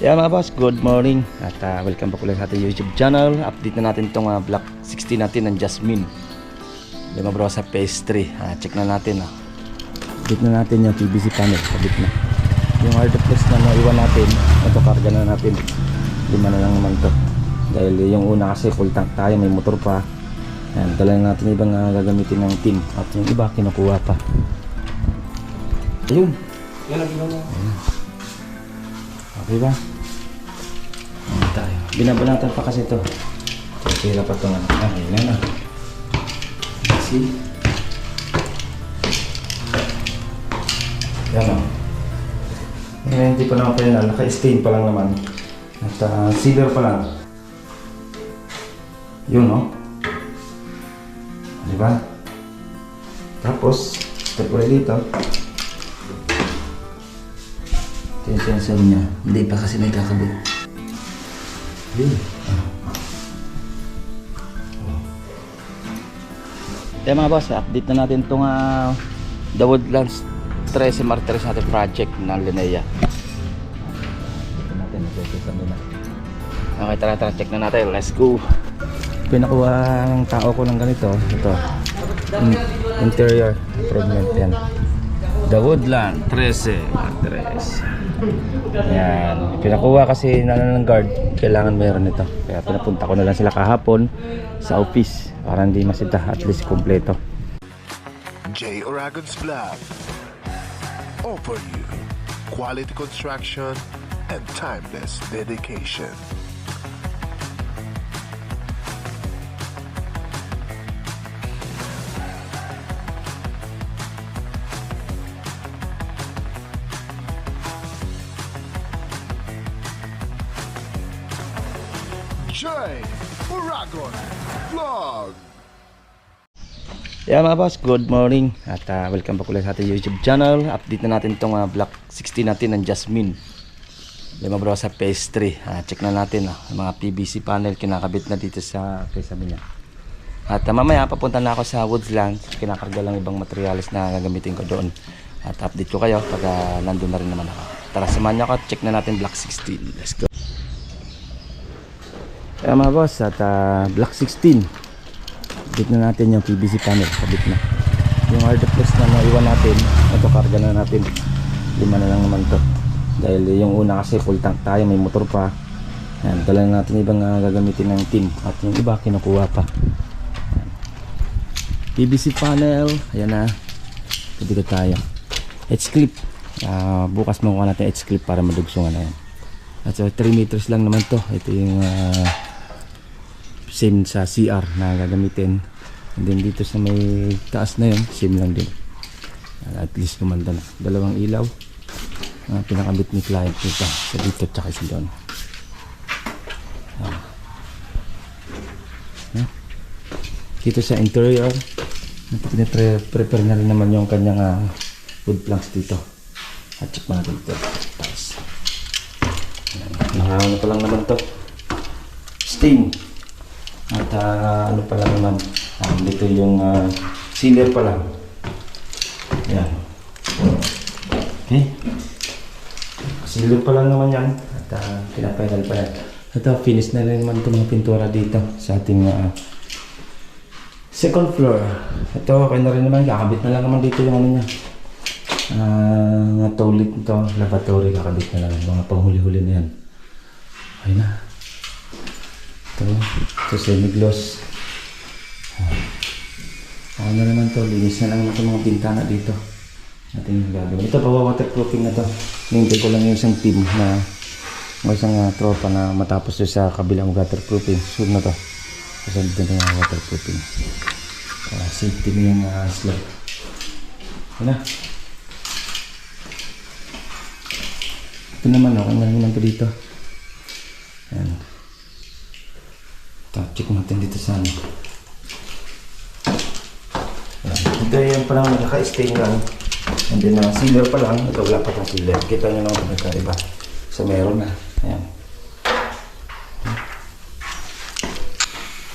Yeah mga boss, good morning at welcome back ulit sa ating YouTube channel. Update na natin itong Block 16 natin ng Jasmine. Lima bro sa phase 3. Check na natin. Update na natin yung PVC panel. Kabit na. Yung hardflex na naiwan natin, ito karga na natin. Lima na lang naman to. Dahil yung una kasi full tank tayo, may motor pa. Ayan, dala na natin ibang gagamitin ng team. At yung iba kinukuha pa. Ayun. Yan ang ginawa. Okay ba? Tayo. Binabanatan pa kasi ito. Tira pa ito nga. Ayan na. See? Yan o. Hindi pa naman pa yun. Naka-stain pa lang naman. At silver pa lang. Yun o. Diba? Tapos, step ulit dito. Ito yung sensor niya. Hindi pa kasi may kakabit. Yun. Kaya mga boss, update na natin itong The Woodlands 13 Martires natin project ng Linea. Ito natin, okay, tara, check na natin. Let's go. Pinakuha ng tao ko ng ganito. Ito. Interior improvement yan. The Woodlands 13 Martires. Yan. Pinakuha kasi ng guard. Kailangan mayroon ito. Kaya pinapunta ko na lang sila kahapon sa office para hindi masita, at least kompleto. J. Oragon's Vlog offer you quality construction and timeless dedication. J. Oragon Vlog. Yeah mga boss, good morning at welcome back ulit sa ating YouTube channel. Update na natin itong Block 16 natin ng Jasmine. Lima bro sa phase 3. Check na natin yung mga PVC panel kinakabit na dito sa sabi niya. At mamaya papunta na ako sa Woodlands. Kinakarga lang ibang materials na gagamitin ko doon. At update ko kayo pag nandun na rin naman ako. Tara, samahan niyo ako, check na natin Block 16. Let's go. Kaya mga boss, at Block 16 kabit na natin yung PVC panel. Kabit na yung hardflex na naiwan natin. Ito karga na natin. Lima na lang naman to. Dahil yung una kasi full tank tayo, may motor pa. Ayan, dala na natin ibang gagamitin ng team. At yung iba kinukuha pa. Ayan. PVC panel. Ayan na. Kabit tayo. H-clip. Bukas makuha natin H-clip para madugsungan na yan. At so 3 meters lang naman to. Ito yung same sa CR na gagamitin. And then dito sa may taas na yun, same lang din. At least kumanda na. Dalawang ilaw. Pinakabit ni client dito. Sa dito tsaka sa doon. Dito sa interior, prepare na rin naman yung kanyang wood planks dito. At check mo natin dito. Taas. Ano pa lang naman to, stain. At ano pa lang naman, dito yung sealer pa lang. Yan. Okay, sealer pa lang naman yan. At pinapainal pa yan. Ito, finish na rin naman itong mga pintura dito sa ating second floor. Ito, okay na rin naman, kakabit na lang naman dito yung ano nya, toilet nito, lavatory, kakabit na lang, mga panghuli-huli na yan. Okay na. Ito semi-gloss. Ano na naman to, linis na lang natin mga bintana dito. Natin yung gagawin. Ito, waterproofing na to. Nintay ko lang yung isang team na isang tropa na matapos sa kabilang waterproofing. Sure na to. Kasi dito na yung waterproofing. Safety mo yung slab. Okay na. Ito naman, okay na naman to dito. Ayan. Check natin dito sa ano. Ito yung pa lang naka-stain lang. And then sealer pa lang. Ito wala pa itong sealer. Kita nyo naman nagkaiba. So meron na. Ayan.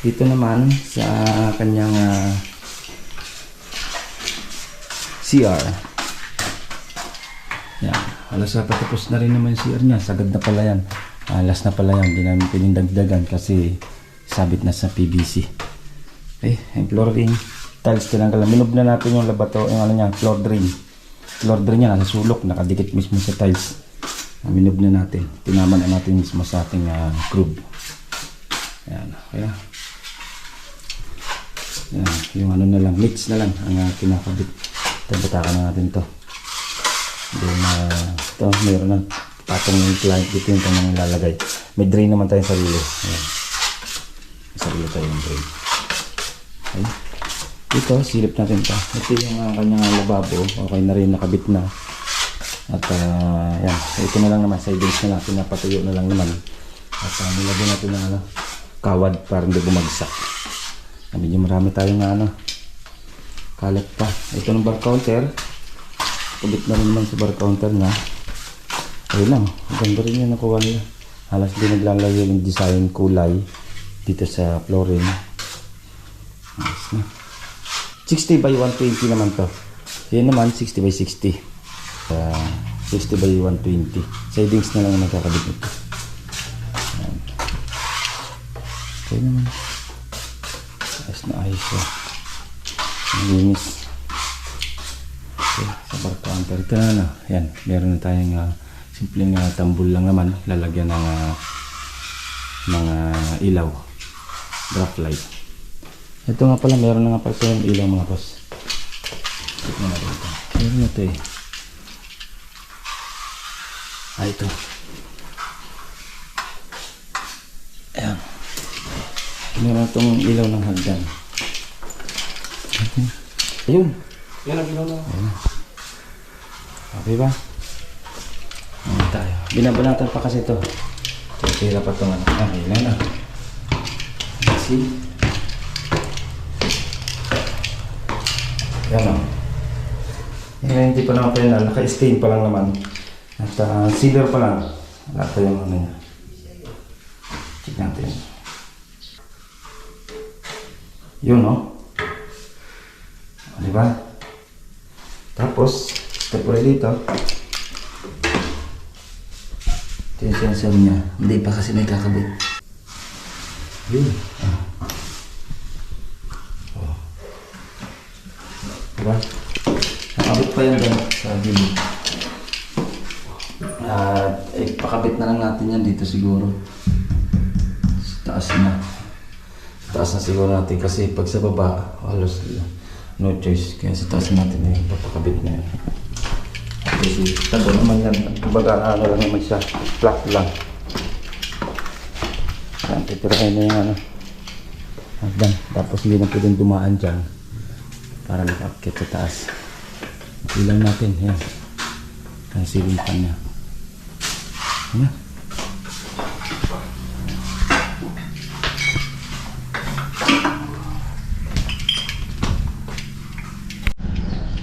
Dito naman sa kanyang CR. Yan. Alas na patapos na rin naman yung CR niya. Sagad na pala yan. Alas na pala yan. Hindi namin pinindagdagan kasi sabit na sa PVC. Okay, yung flooring. Tiles tinanggal. Minob na natin yung labato, yung ano niya, floor drain. Floor drain niya nasa sulok. Nakadikit mismo sa tiles. Minob na natin. Tinaman na natin mismo sa ating groove. Yan. Okay. Yan. Yung ano na lang. Mix na lang ang kinakabit. Tabatakan na natin to. Then, ito, mayroon na patong yung client dito yung kanyang ilalagay. May drain naman tayong sarili. Ayan. Sarili tayo yung drain. Okay. Ito, silip natin ito. Ito yung kanyang lababo. Okay na rin, nakabit na. At, yan. Ito na lang naman. Sidings na lang. Pinapatuyo na lang naman. At, nilagyan natin ng kawad para hindi bumagsak. Medyo marami tayong kalat pa. Ito ng bar counter. Kubit na rin naman sa bar counter na. Ayun lang. Ganda rin yan nakuha nila. Halos din naglalayo yung design kulay dito sa flooring. Ayos na. 60 by 120 naman to. Yan naman 60 by 60. 60 by 120. Sidings na lang nagkakabit nito. Ayan. Okay naman. Ayos na ayos siya. Linis. Okay, sa bar counter. Ito na. Yan. Meron na tayong simpleng tambul lang naman. Lalagyan ng mga ilaw. Drop light. Ito nga pala. Meron na nga pala tayong ilaw mga boss. Tignan natin ito. Meron na ito eh. Ito. Ayan. Meron itong ilaw ng hagdan. Okay. Ayun. Yan ang ilaw na. Ayun. Okay ba? Ayan tayo. Binabanatan pa kasi ito. Tira pa itong okay na. Let's see. Yan o. Yan, hindi pa naman pa yun. Naka-stain pa lang naman. At sealer pa lang. Wala pa yung ano niya. Check natin. Yun o. Diba? Tapos, step ulit dito. Ito yung sensor niya. Hindi pa kasi may kakabit. Yun. Oh. Diba? Nakabit pa yan dyan sa gilid. Pakabit na lang natin yan dito siguro. Sa taas na. Sa taas na siguro natin kasi pag sa baba, halos no choice. Kaya sa taas natin na yung papakabit na yan. Kasi tago naman yan. Kumbaga ano lang naman siya. Flat lang. Yan, titirahin na yung hagdan. Tapos hindi na pwedeng dumaan dyan. Para nakakit sa taas. Ilang natin. Yan. Ang ceiling fan niya. Ano?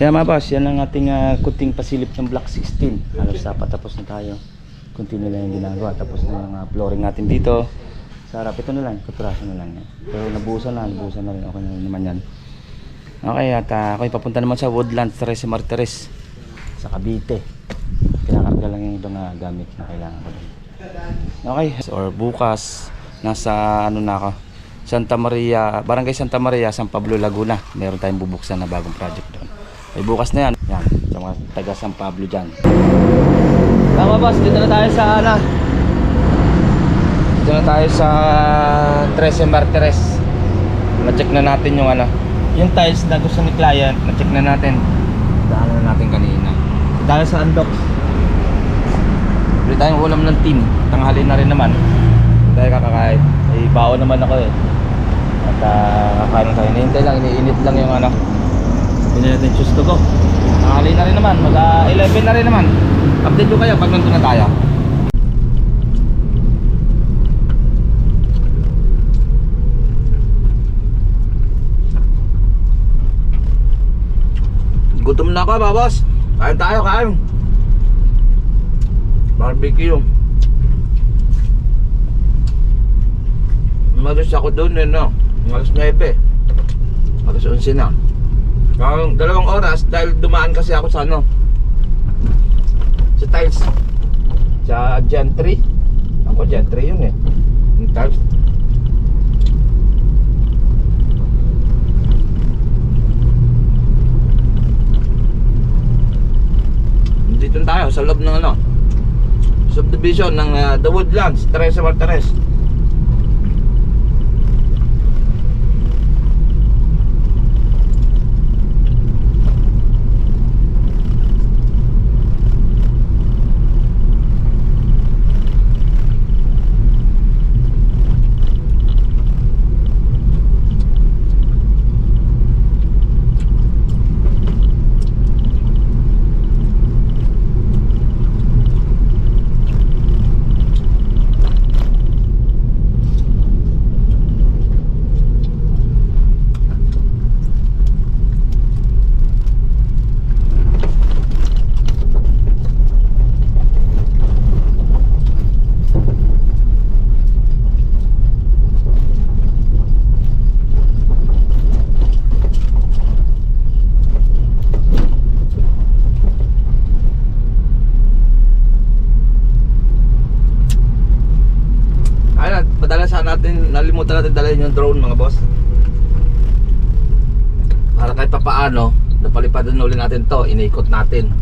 Kaya mga boss, yan ang ating kunting pasilip ng block 16. Halos patapos na tayo. Kunti na lang yung ginagawa. Tapos na yung flooring natin dito. Sa harap, ito na lang. Kapiraso na lang yan. Pero nabuhusan na rin. Okay na naman yan. Okay, at ako papunta naman sa Woodlands Tres Martires sa Cavite. Kinakarga lang yung ibang gamit na kailangan ko doon. Okay, or bukas nasa ano na ako, Santa Maria, Barangay Santa Maria, San Pablo, Laguna. Meron tayong bubuksan na bagong project doon. Ay bukas na yan. Yan, sa mga taga San Pablo dyan. Tama boss, dito na tayo sa dito na tayo sa Tres Martires. Na-check na natin yung yung tiles na gusto ni client. Na-check na natin. Daanan na natin kanina. Tayo sa Andox. Bili tayong ulam ng team. Tanghali na rin naman. Tayo kakakain. Ay baon naman ako eh. At kakain tayo. Hinihintay lang, iniinit lang yung sabi na natin choose to go. Tanghali na rin naman. Mag 11 na rin naman. Update ko kayo pag nandun na tayo. Gutom na ako ba boss? Kain tayo, kain. Barbecue. Umalis ako doon eh, no? Alas 9. Alas 11 na. Kaya 2 oras dahil dumaan kasi ako sa tiles sa Gen 3. Ako Gen 3 yun eh, yung tiles. Dito tayo sa loob ng ano, subdivision ng The Woodlands, Teresa Martires. Nalimutan natin dalhin yung drone mga boss, para kahit papaano napalipadan ulit natin to, inikot natin.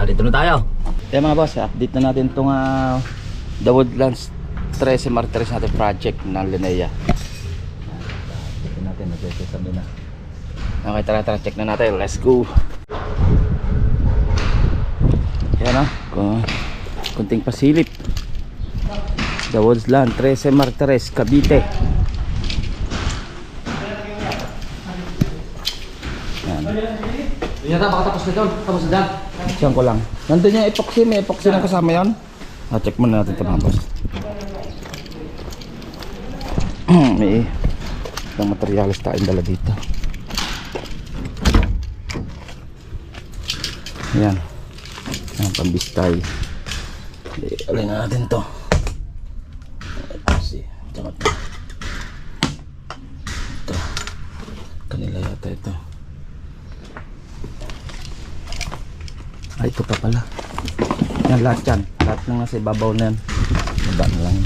Dito na tayo. Kaya mga boss, update na natin itong The Woodlands 13 Martires natin project ng Linea. Dito natin, nagsasabi na. Okay, tara, check na natin. Let's go. Yan kunting pasilip. The Woodlands 13 Martires, Cavite. Yan. Yan na, baka tapos na doon. Tapos na doon. Siyan ko lang. Nandun yung epoxy, may epoxy na kasama yan. Check muna natin ito mga boss. May ibang materialis tayong dala dito. Ayan, ang pambistay. Alin na natin to. Ito kanila yata ito. Ay, ito pa pala. Yan, lahat yan. Lahat na nasa ibabaw na yan. Baba na lang.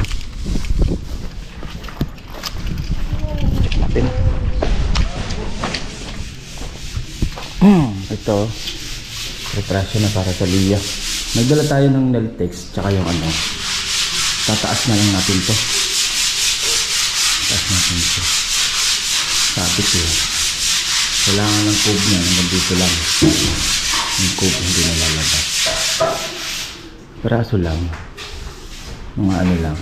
Check natin. Ito retrasyon na para sa liya. Nagdala tayo ng Neltex tsaka yung ano, tataas na lang natin to. Tataas natin to. Sabit yun. Kailangan ng cube niya hanggang dito lang. Yung cube hindi na lalabas. Peraso lang. Mga ano lang,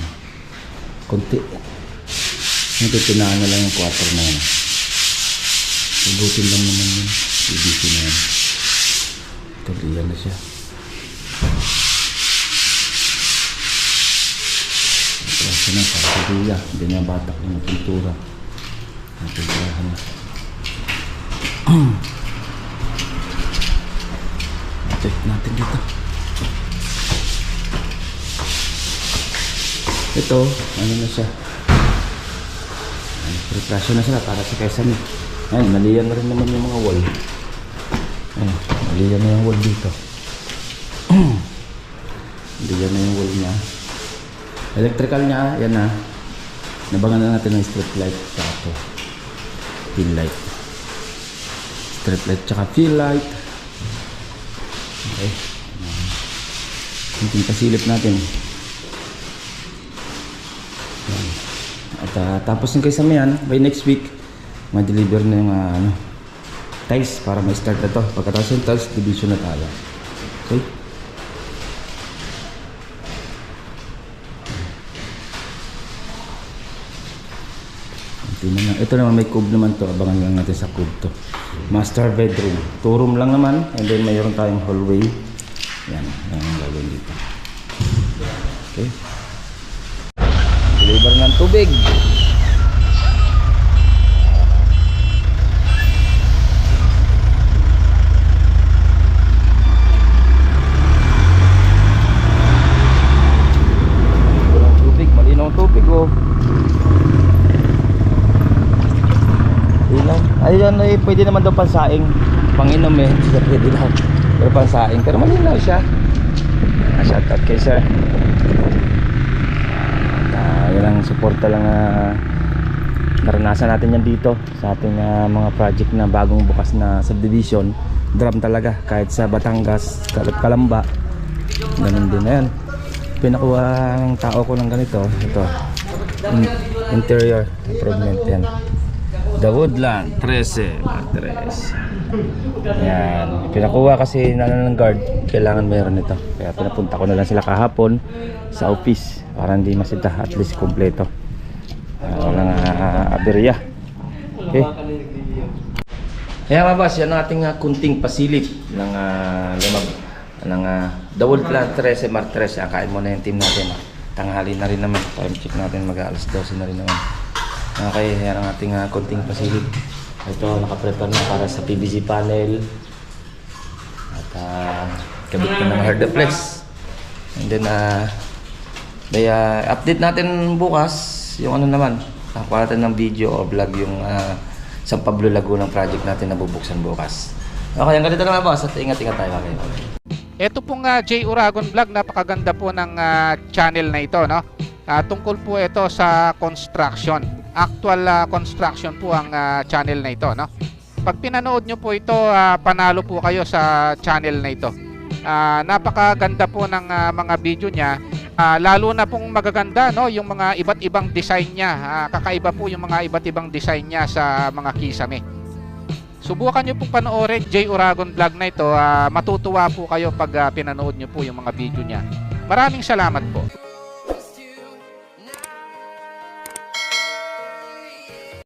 konti. Nagtitinahan na lang yung 4 na yan. Ubutin lang naman yun. BBC na yan. Tuliyan na siya. Ito na para sa tuliya. Hindi niya batak yung pintura. Napinturahan na. Check natin dito. Ito, ano na siya. Preparasyon na sila para sa Quezon. Ayun, maliyan na rin naman yung mga wall. Ayun, maliyan na yung wall dito. Maliyan na yung wall niya. Electrical niya, yan na. Nabangan na natin ng strip light tsaka ito. Fill light. Strip light tsaka fill light. Okay. Yung pasilip natin. At tapos ng Quezon yan, by next week ma-deliver na yung tiles para ma-start na to. Pagkatapos yung tiles, division na tayo. Okay? Ito naman may cube naman to. Abangan lang natin sa cube to. Master bedroom. 2 room lang naman. And then mayroon tayong hallway. Yan. Yan ang gagawin dito. Okay. Deliver ng tubig. Walang tubig. Malinaw ang tubig oh. Ilang. Ayun, pwede naman daw pansaing. Panginom eh. Pwede daw. Pero pansaing. Pero malinaw siya. Shoutout kay sir. Yun ang suporta lang naranasan natin yan dito sa ating mga project na bagong bukas na subdivision. Drum talaga. Kahit sa Batangas, Kalamba. Ganun din na yan. Pinakuha ng tao ko ng ganito. Ito. Interior improvement yan. The Woodland 13 mattress. Yan. Pinakuha kasi ng guard. Kailangan meron ito. Kaya pinapunta ko na lang sila kahapon sa office para hindi masita. At least kompleto. Walang aberya. Okay. Kaya mga boss, yan ang ating kunting pasilip ng The Woodland 13 mattress. Kain muna yung team natin. Tanghali na rin naman. Time check natin. Mag-alas 12 na rin naman. Okay, yan ang ating konting pasilip. Ito, nakaprepare na para sa PVC panel. At kabit na ng hardflex. And then, update natin bukas yung ano naman. Nakuha natin ng video o vlog yung San Pablo Laguna project natin na bubuksan bukas. Okay, ang ganito na boss. At ingat-ingat tayo. Okay. Ito pong J. Uragon Vlog, napakaganda po ng channel na ito, no? Tungkol po ito sa construction. Actual construction po ang channel na ito, no? Pag pinanood nyo po ito, panalo po kayo sa channel na ito. Napakaganda po ng mga video niya. Lalo na pong magaganda, no, yung mga iba't ibang design niya. Kakaiba po yung mga iba't ibang design niya sa mga kisame. Subukan nyo pong panoorin J. Uragon Vlog na ito. Matutuwa po kayo pag pinanood nyo po yung mga video niya. Maraming salamat po.